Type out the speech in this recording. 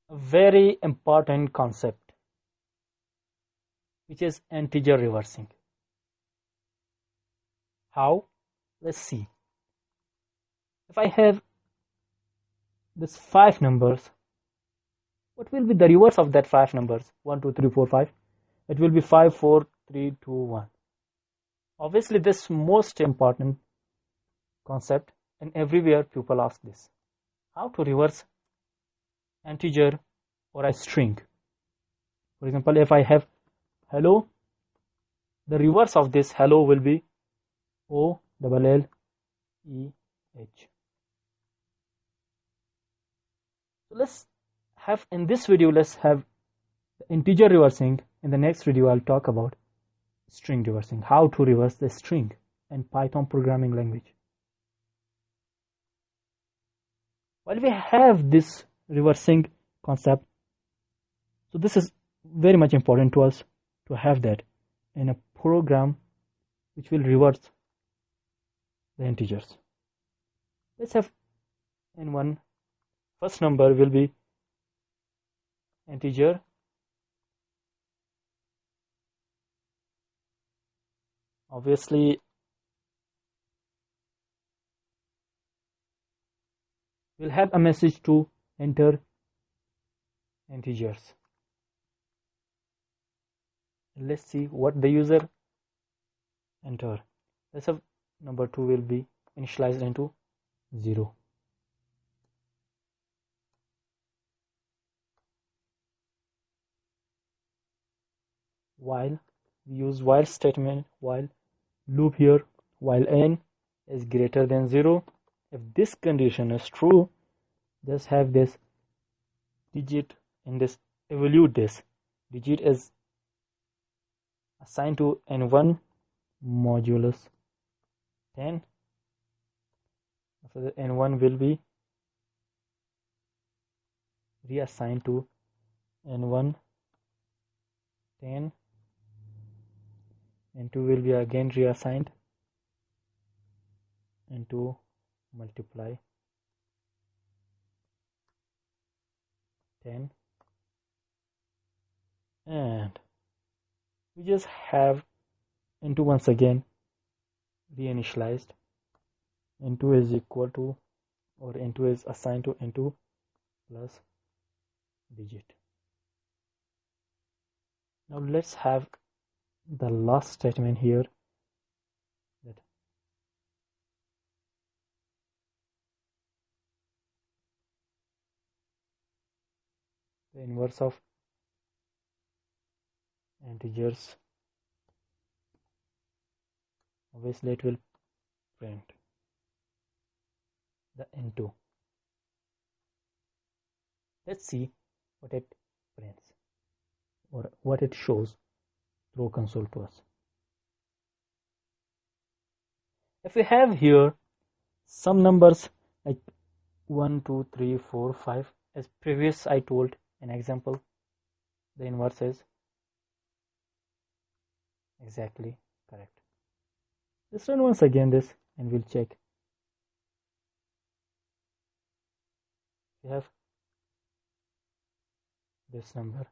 a very important concept, which is integer reversing. How? Let's see. If I have this 5 numbers, what will be the reverse of that 5 numbers? 1, 2, 3, 4, 5. It will be 5, 4, 3, 2, 1. Obviously, this most important concept, and everywhere people ask this. How to reverse integer or a string? For example, if I have hello, the reverse of this hello will be O-double-L-E-H. So let's have, in this video, let's have the integer reversing. In the next video, I'll talk about string reversing, how to reverse the string in Python programming language. While we have this reversing concept, so this is very much important to us to have that in a program which will reverse the integers. Let's have in one, first number will be integer, obviously we'll have a message to enter integers. Let's see what the user enter. Let's have number 2 will be initialized into 0. While we use while statement, while loop here, while n is greater than 0. If this condition is true, just have this digit in this, evaluate this digit is assigned to n1 modulus 10. After the n1 will be reassigned to n1 10, n2 will be again reassigned, n2 multiply 10, and we just have n2 once again reinitialized. n2 is equal to, or n2 is assigned to n2 plus digit. Now let's have the last statement here, that the inverse of integers, obviously it will print the n2. Let's see what it prints or what it shows through console to us. If we have here some numbers like 1, 2, 3, 4, 5, as previous I told an example, the inverse is exactly correct. Let's run once again this and we'll check. We have this number